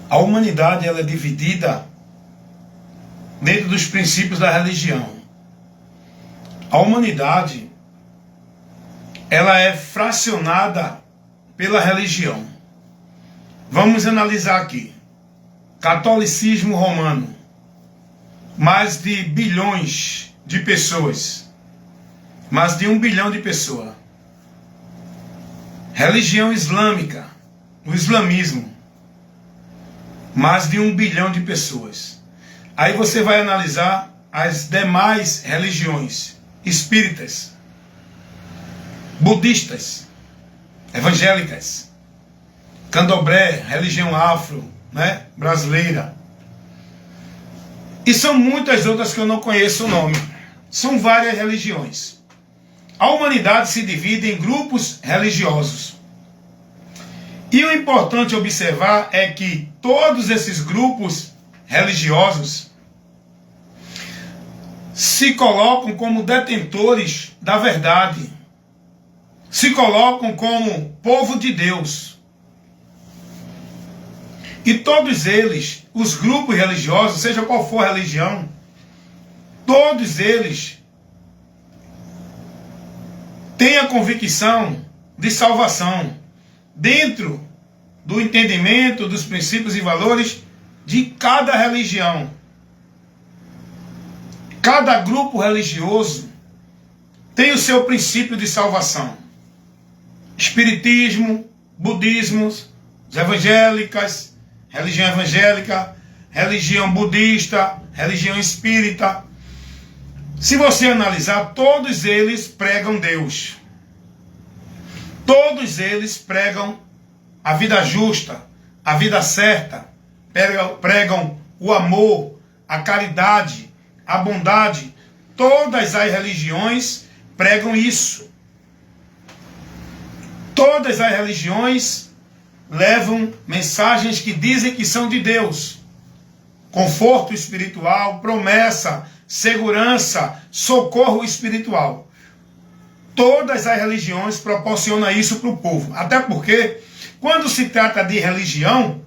A humanidade ela é dividida dentro dos princípios da religião. A humanidade ela é fracionada pela religião. Vamos analisar aqui. Catolicismo romano, mais de bilhões de pessoas, mais de 1 bilhão de pessoas. Religião islâmica, o islamismo, mais de 1 bilhão de pessoas. Aí você vai analisar as demais religiões espíritas, budistas, evangélicas, candomblé, religião afro, brasileira. E são muitas outras que eu não conheço o nome. São várias religiões. A humanidade se divide em grupos religiosos. E o importante observar é que todos esses grupos religiosos se colocam como detentores da verdade. Se colocam como povo de Deus. E todos eles, os grupos religiosos, seja qual for a religião, todos eles têm a convicção de salvação dentro do entendimento dos princípios e valores de cada religião. Cada grupo religioso tem o seu princípio de salvação. Espiritismo, budismo, as evangélicas, religião evangélica, religião budista, religião espírita. Se você analisar, todos eles pregam Deus. Todos eles pregam a vida justa, a vida certa, pregam o amor, a caridade, a bondade. Todas as religiões pregam isso. Todas as religiões levam mensagens que dizem que são de Deus. Conforto espiritual, promessa, segurança, socorro espiritual. Todas as religiões proporcionam isso para o povo. Até porque, quando se trata de religião,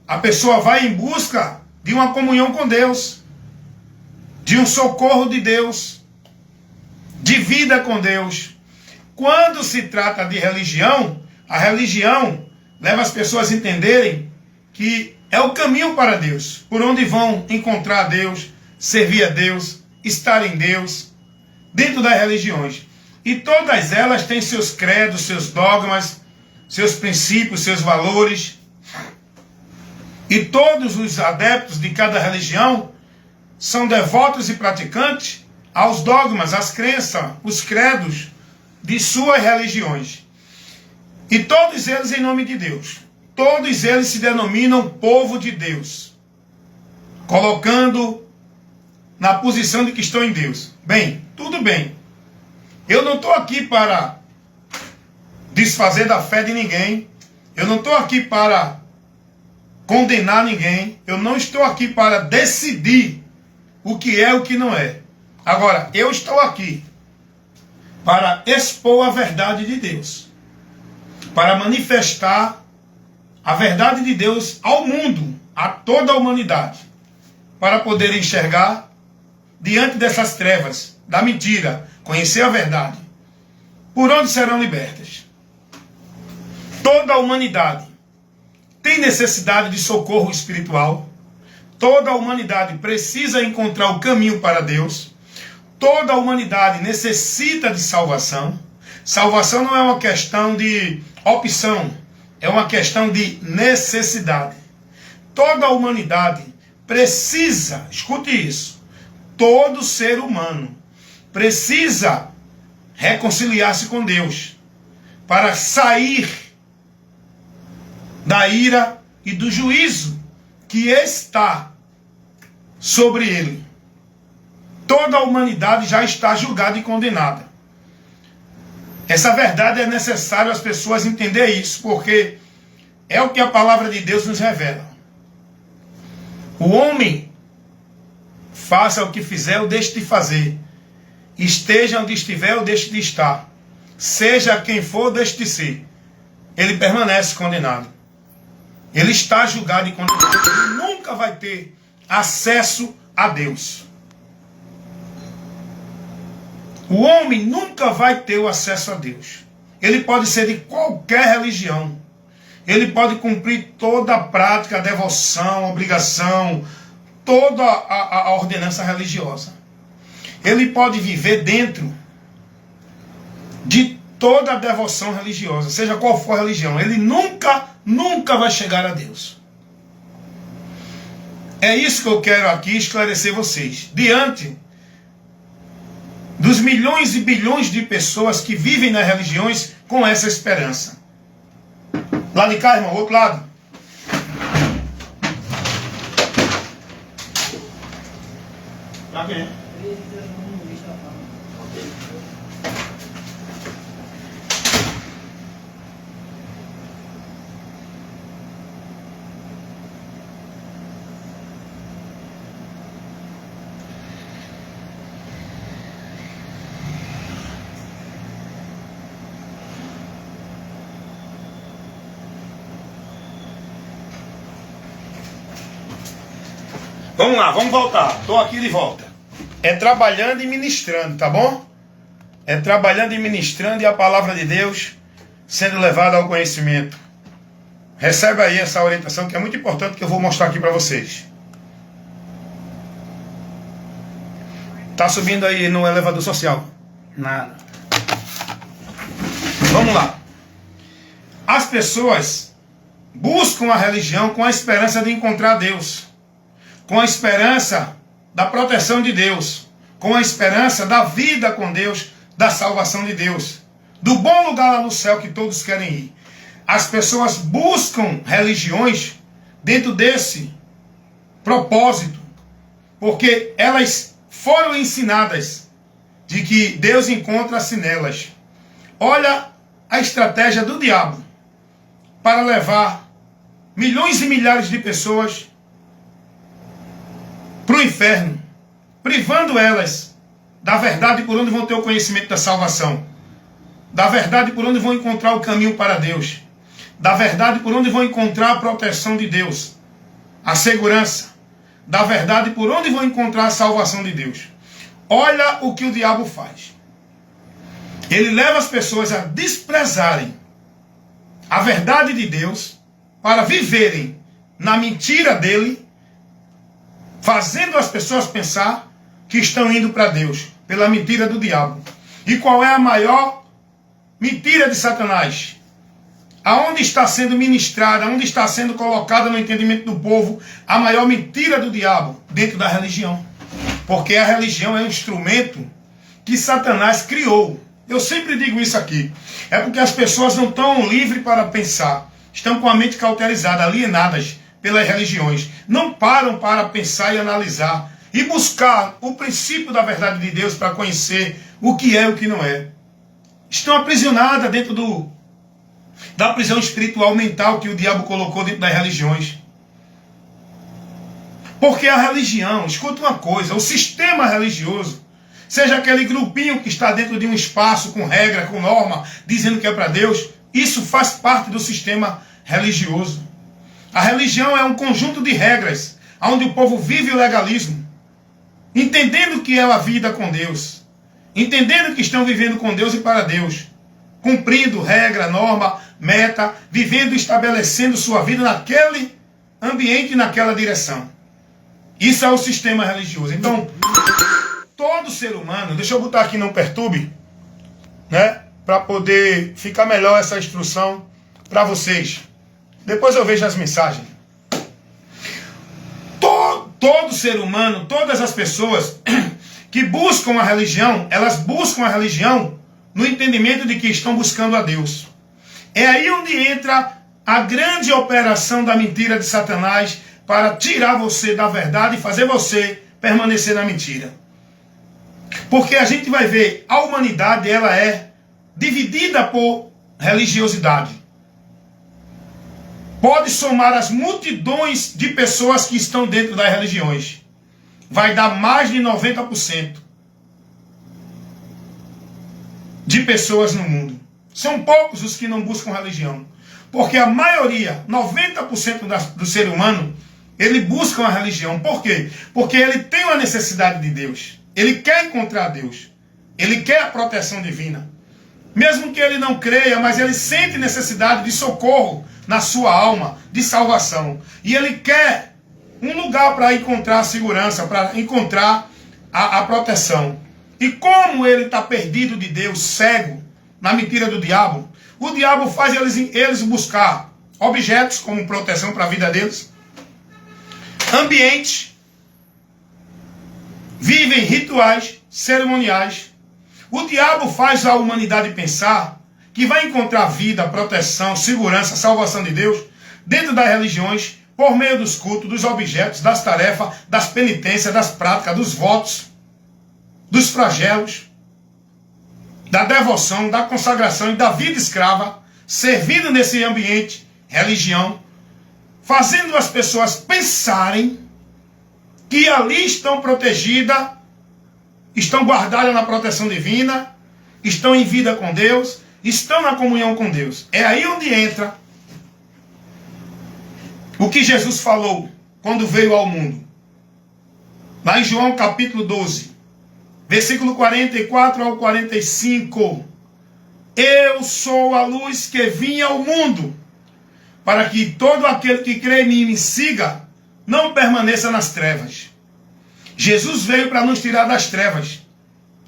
a pessoa vai em busca de uma comunhão com Deus, de um socorro de Deus, de vida com Deus. Quando se trata de religião, a religião leva as pessoas a entenderem que é o caminho para Deus, por onde vão encontrar Deus, servir a Deus, estar em Deus, dentro das religiões. E todas elas têm seus credos, seus dogmas, seus princípios, seus valores. E todos os adeptos de cada religião são devotos e praticantes aos dogmas, às crenças, os credos de suas religiões. E todos eles em nome de Deus. Todos eles se denominam povo de Deus, colocando na posição de que estão em Deus. Bem, tudo bem. Eu não estou aqui para desfazer da fé de ninguém. Eu não estou aqui para condenar ninguém. Eu não estou aqui para decidir o que é e o que não é. Agora, eu estou aqui para expor a verdade de Deus, para manifestar a verdade de Deus ao mundo, a toda a humanidade, para poder enxergar diante dessas trevas, da mentira, conhecer a verdade, por onde serão libertas. Toda a humanidade tem necessidade de socorro espiritual, toda a humanidade precisa encontrar o caminho para Deus, toda a humanidade necessita de salvação. Salvação não é uma questão de opção, é uma questão de necessidade. Toda a humanidade precisa, escute isso, todo ser humano precisa reconciliar-se com Deus para sair da ira e do juízo que está sobre ele. Toda a humanidade já está julgada e condenada. Essa verdade é necessário as pessoas entenderem isso, porque é o que a palavra de Deus nos revela. O homem, faça o que fizer ou deixe de fazer. Esteja onde estiver ou deixe de estar. Seja quem for ou deixe de ser. Ele permanece condenado. Ele está julgado e condenado. Ele nunca vai ter acesso a Deus. O homem nunca vai ter o acesso a Deus. Ele pode ser de qualquer religião. Ele pode cumprir toda a prática, a devoção, a obrigação, toda a ordenança religiosa. Ele pode viver dentro de toda a devoção religiosa, seja qual for a religião. Ele nunca vai chegar a Deus. É isso que eu quero aqui esclarecer vocês. Diante dos milhões e bilhões de pessoas que vivem nas religiões com essa esperança. Lá de cá, irmão, outro lado. Pra quê? Vamos lá, vamos voltar. Estou aqui de volta. É trabalhando e ministrando, tá bom? É trabalhando e ministrando e a palavra de Deus sendo levada ao conhecimento. Recebe aí essa orientação que é muito importante, que eu vou mostrar aqui para vocês. Tá subindo aí no elevador social? Nada. Vamos lá. As pessoas buscam a religião com a esperança de encontrar Deus, com a esperança da proteção de Deus, com a esperança da vida com Deus, da salvação de Deus, do bom lugar lá no céu que todos querem ir. As pessoas buscam religiões dentro desse propósito, porque elas foram ensinadas de que Deus encontra-se nelas. Olha a estratégia do diabo para levar milhões e milhares de pessoas para o inferno, privando elas da verdade por onde vão ter o conhecimento da salvação, da verdade por onde vão encontrar o caminho para Deus, da verdade por onde vão encontrar a proteção de Deus, a segurança, da verdade por onde vão encontrar a salvação de Deus. Olha o que o diabo faz. Ele leva as pessoas a desprezarem a verdade de Deus para viverem na mentira dele, fazendo as pessoas pensar que estão indo para Deus, pela mentira do diabo. E qual é a maior mentira de Satanás? Aonde está sendo ministrada, aonde está sendo colocada no entendimento do povo a maior mentira do diabo? Dentro da religião. Porque a religião é um instrumento que Satanás criou. Eu sempre digo isso aqui. É porque as pessoas não estão livres para pensar. Estão com a mente cauterizada, alienadas pelas religiões. Não param para pensar e analisar e buscar o princípio da verdade de Deus para conhecer o que é e o que não é. Estão aprisionadas dentro da prisão espiritual mental que o diabo colocou dentro das religiões. Porque a religião, escuta uma coisa, o sistema religioso, seja aquele grupinho que está dentro de um espaço com regra, com norma, dizendo que é para Deus, isso faz parte do sistema religioso. A religião é um conjunto de regras, onde o povo vive o legalismo, entendendo que é a vida com Deus, entendendo que estão vivendo com Deus e para Deus, cumprindo regra, norma, meta, vivendo e estabelecendo sua vida naquele ambiente, naquela direção. Isso é o sistema religioso. Então, todo ser humano, deixa eu botar aqui não perturbe, né, para poder ficar melhor essa instrução para vocês. Depois eu vejo as mensagens. Todo ser humano, todas as pessoas que buscam a religião, elas buscam a religião no entendimento de que estão buscando a Deus. É aí onde entra a grande operação da mentira de Satanás para tirar você da verdade e fazer você permanecer na mentira. Porque a gente vai ver, a humanidade ela é dividida por religiosidade. Pode somar as multidões de pessoas que estão dentro das religiões. Vai dar mais de 90% de pessoas no mundo. São poucos os que não buscam religião. Porque a maioria, 90% do ser humano, ele busca uma religião. Por quê? Porque ele tem uma necessidade de Deus. Ele quer encontrar Deus. Ele quer a proteção divina. Mesmo que ele não creia, mas ele sente necessidade de socorro na sua alma, de salvação. E ele quer um lugar para encontrar a segurança, para encontrar a proteção. E como ele está perdido de Deus, cego, na mentira do diabo, o diabo faz eles buscar objetos como proteção para a vida deles, ambiente, vivem rituais cerimoniais. O diabo faz a humanidade pensar que vai encontrar vida, proteção, segurança, salvação de Deus dentro das religiões, por meio dos cultos, dos objetos, das tarefas, das penitências, das práticas, dos votos, dos flagelos, da devoção, da consagração e da vida escrava, servindo nesse ambiente, religião, fazendo as pessoas pensarem que ali estão protegidas, estão guardadas na proteção divina, estão em vida com Deus, estão na comunhão com Deus. É aí onde entra o que Jesus falou quando veio ao mundo. Lá em João capítulo 12, versículo 44 ao 45. Eu sou a luz que vim ao mundo, para que todo aquele que crê em mim e me siga, não permaneça nas trevas. Jesus veio para nos tirar das trevas.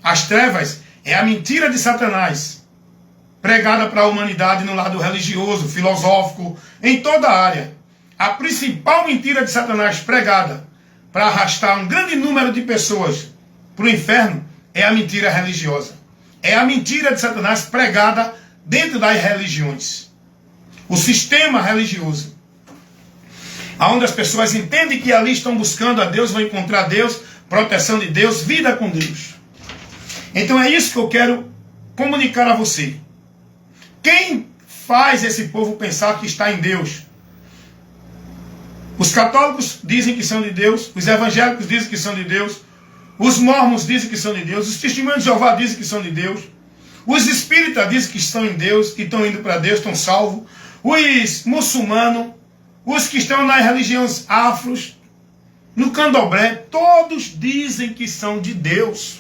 As trevas é a mentira de Satanás, pregada para a humanidade no lado religioso, filosófico, em toda a área. A principal mentira de Satanás pregada para arrastar um grande número de pessoas para o inferno é a mentira religiosa. É a mentira de Satanás pregada dentro das religiões. O sistema religioso, onde as pessoas entendem que ali estão buscando a Deus, vão encontrar Deus, proteção de Deus, vida com Deus. Então é isso que eu quero comunicar a você. Quem faz esse povo pensar que está em Deus? Os católicos dizem que são de Deus, os evangélicos dizem que são de Deus, os mormons dizem que são de Deus, os testemunhos de Jeová dizem que são de Deus, os espíritas dizem que estão em Deus, que estão indo para Deus, estão salvos, os muçulmanos, os que estão nas religiões afros, no candomblé, todos dizem que são de Deus.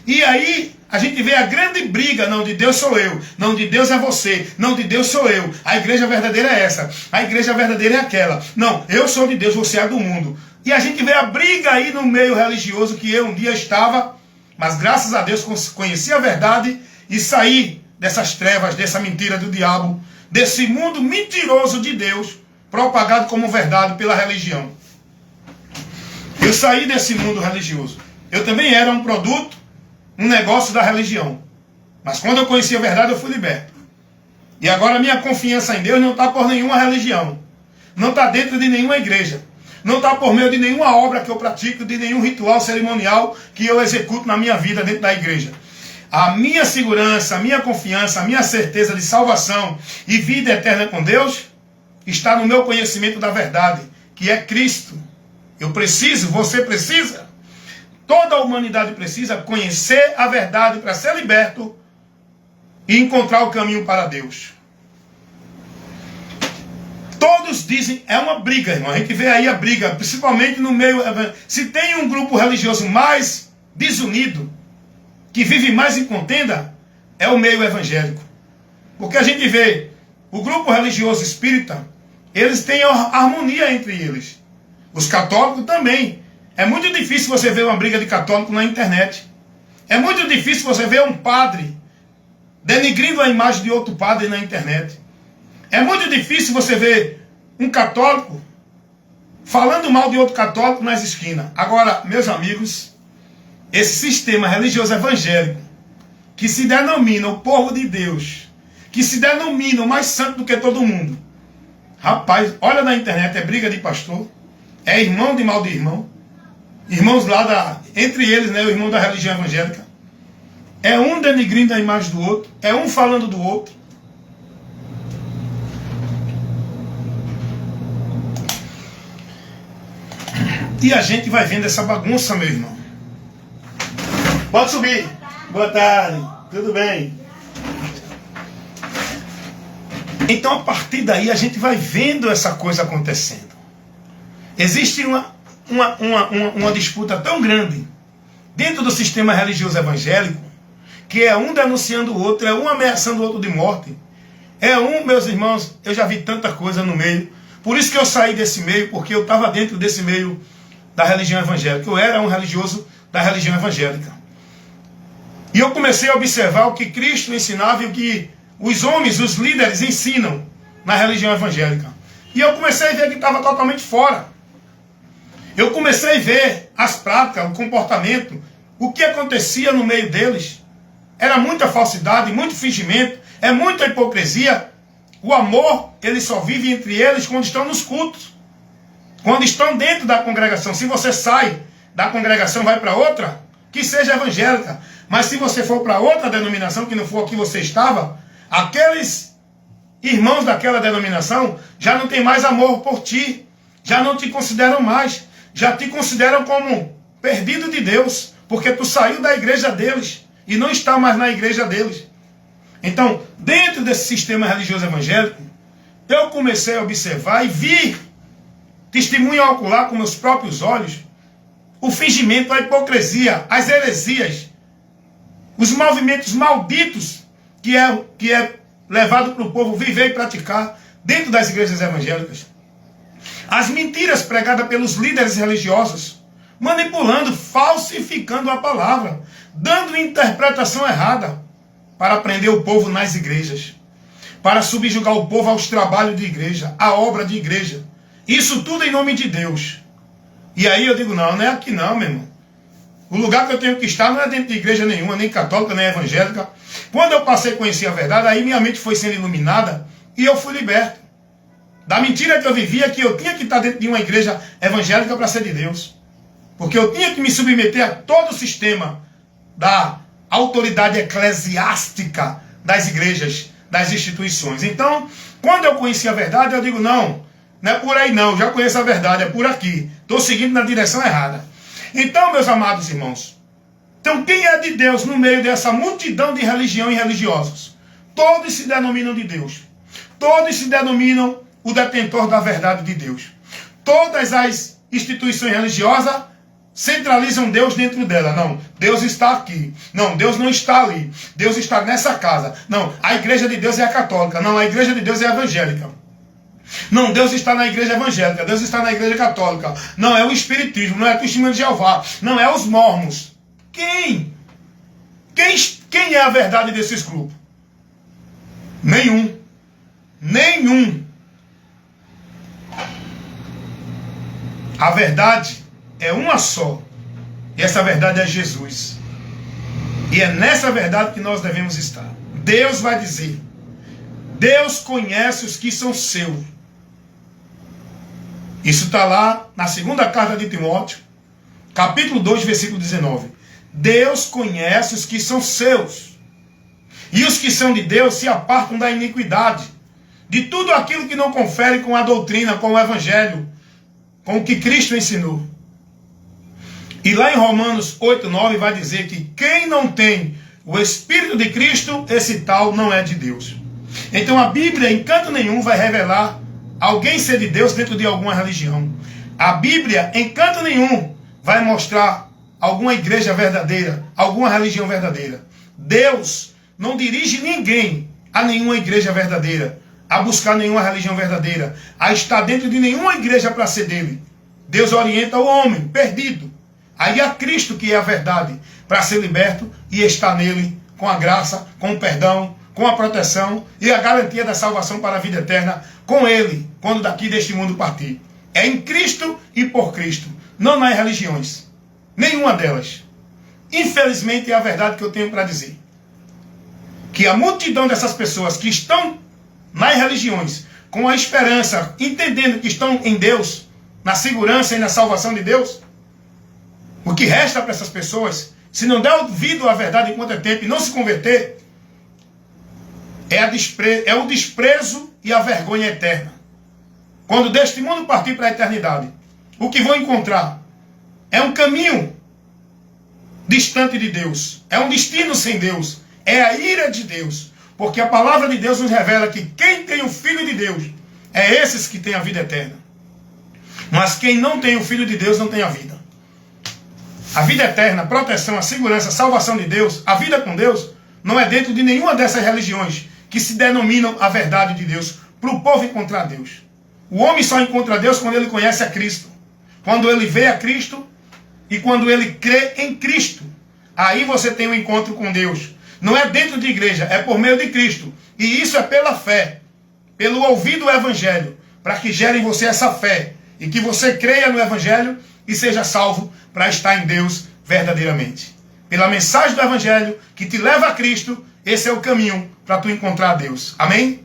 E aí a gente vê a grande briga, não, de Deus sou eu, não, de Deus é você, não, de Deus sou eu, a igreja verdadeira é essa, a igreja verdadeira é aquela, não, eu sou de Deus, você é do mundo. E a gente vê a briga aí no meio religioso que eu um dia estava, mas graças a Deus conheci a verdade e saí dessas trevas, dessa mentira do diabo, desse mundo mentiroso de Deus, propagado como verdade pela religião. Eu saí desse mundo religioso. Eu também era um produto, um negócio da religião. Mas quando eu conheci a verdade, eu fui liberto. E agora a minha confiança em Deus não está por nenhuma religião. Não está dentro de nenhuma igreja. Não está por meio de nenhuma obra que eu pratico, de nenhum ritual cerimonial que eu executo na minha vida dentro da igreja. A minha segurança, a minha confiança, a minha certeza de salvação e vida eterna com Deus está no meu conhecimento da verdade, que é Cristo. Eu preciso, você precisa, toda a humanidade precisa conhecer a verdade para ser liberto e encontrar o caminho para Deus. Todos dizem, é uma briga, irmão. A gente vê aí a briga, principalmente no meio. Se tem um grupo religioso mais desunido, que vive mais em contenda, é o meio evangélico. Porque a gente vê o grupo religioso espírita, eles têm harmonia entre eles. Os católicos também. É muito difícil você ver uma briga de católico na internet. É muito difícil você ver um padre denigrindo a imagem de outro padre na internet. É muito difícil você ver um católico falando mal de outro católico nas esquinas. Agora, meus amigos, esse sistema religioso evangélico, que se denomina o povo de Deus, que se denomina o mais santo do que todo mundo. Rapaz, olha na internet, é briga de pastor, é irmão de mal de irmão, irmãos lá entre eles, né, o irmão da religião evangélica. É um denigrindo a imagem do outro, é um falando do outro. E a gente vai vendo essa bagunça, meu irmão. Pode subir. Boa tarde. Tudo bem? Então, a partir daí, a gente vai vendo essa coisa acontecendo. Existe uma disputa tão grande dentro do sistema religioso evangélico, que é um denunciando o outro, é um ameaçando o outro de morte. É um, meus irmãos, eu já vi tanta coisa no meio. Por isso que eu saí desse meio, porque eu estava dentro desse meio da religião evangélica. Eu era um religioso da religião evangélica. E eu comecei a observar o que Cristo ensinava e o que os homens, os líderes ensinam na religião evangélica. E eu comecei a ver que estava totalmente fora. Eu comecei a ver as práticas, o comportamento, o que acontecia no meio deles. Era muita falsidade, muito fingimento, é muita hipocrisia. O amor, ele só vive entre eles quando estão nos cultos. Quando estão dentro da congregação. Se você sai da congregação e vai para outra, que seja evangélica. Mas se você for para outra denominação, que não for a que você estava, aqueles irmãos daquela denominação já não tem mais amor por ti. Já não te consideram mais. Já te consideram como perdido de Deus. Porque tu saiu da igreja deles e não está mais na igreja deles. Então, dentro desse sistema religioso evangélico, eu comecei a observar e vi, testemunho ocular com meus próprios olhos, o fingimento, a hipocrisia, as heresias, os movimentos malditos que é levado para o povo viver e praticar dentro das igrejas evangélicas. As mentiras pregadas pelos líderes religiosos, manipulando, falsificando a palavra, dando interpretação errada, para prender o povo nas igrejas, para subjugar o povo aos trabalhos de igreja, à obra de igreja. Isso tudo em nome de Deus. E aí eu digo, não é aqui não, meu irmão. O lugar que eu tenho que estar não é dentro de igreja nenhuma, nem católica, nem evangélica. Quando eu passei a conhecer a verdade, aí minha mente foi sendo iluminada e eu fui liberto. Da mentira que eu vivia, que eu tinha que estar dentro de uma igreja evangélica para ser de Deus. Porque eu tinha que me submeter a todo o sistema da autoridade eclesiástica das igrejas, das instituições. Então, quando eu conheci a verdade, eu digo, não é por aí não, já conheço a verdade, é por aqui. Estou seguindo na direção errada. Então, meus amados irmãos, então quem é de Deus no meio dessa multidão de religião e religiosos? Todos se denominam de Deus. Todos se denominam o detentor da verdade de Deus. Todas as instituições religiosas centralizam Deus dentro dela. Não, Deus está aqui. Não, Deus não está ali. Deus está nessa casa. Não, a igreja de Deus é a católica. Não, a igreja de Deus é a evangélica. Não, Deus está na igreja evangélica. Deus está na igreja católica. Não, é o espiritismo. Não é a testemunha de Jeová. Não, é os mormons. Quem é a verdade desses grupos? Nenhum. A verdade é uma só. E essa verdade é Jesus. E é nessa verdade que nós devemos estar. Deus vai dizer. Deus conhece os que são seus. Isso está lá na segunda carta de Timóteo, capítulo 2, versículo 19. Deus conhece os que são seus. E os que são de Deus se apartam da iniquidade. De tudo aquilo que não confere com a doutrina, com o evangelho, com o que Cristo ensinou. E lá em Romanos 8:9 vai dizer que quem não tem o Espírito de Cristo, esse tal não é de Deus. Então a Bíblia, em canto nenhum, vai revelar alguém ser de Deus dentro de alguma religião. A Bíblia, em canto nenhum, vai mostrar alguma igreja verdadeira, alguma religião verdadeira. Deus não dirige ninguém a nenhuma igreja verdadeira, a buscar nenhuma religião verdadeira, a estar dentro de nenhuma igreja para ser dele. Deus orienta o homem perdido. Aí é Cristo que é a verdade, para ser liberto e estar nele com a graça, com o perdão, com a proteção e a garantia da salvação para a vida eterna com ele, quando daqui deste mundo partir. É em Cristo e por Cristo, não nas religiões. Nenhuma delas. Infelizmente é a verdade que eu tenho para dizer. Que a multidão dessas pessoas que estão nas religiões, com a esperança, entendendo que estão em Deus, na segurança e na salvação de Deus, o que resta para essas pessoas, se não der ouvido à verdade enquanto é tempo e não se converter, é o desprezo e a vergonha eterna. Quando deste mundo partir para a eternidade, o que vão encontrar é um caminho distante de Deus, é um destino sem Deus, é a ira de Deus, Porque a palavra de Deus nos revela que quem tem o Filho de Deus é esses que têm a vida eterna. Mas quem não tem o Filho de Deus não tem a vida. A vida eterna, a proteção, a segurança, a salvação de Deus, a vida com Deus, não é dentro de nenhuma dessas religiões que se denominam a verdade de Deus, para o povo encontrar Deus. O homem só encontra Deus quando ele conhece a Cristo. Quando ele vê a Cristo e quando ele crê em Cristo. Aí você tem um encontro com Deus. Não é dentro de igreja, é por meio de Cristo. E isso é pela fé, pelo ouvir do Evangelho, para que gere em você essa fé. E que você creia no Evangelho e seja salvo para estar em Deus verdadeiramente. Pela mensagem do Evangelho que te leva a Cristo, esse é o caminho para tu encontrar Deus. Amém?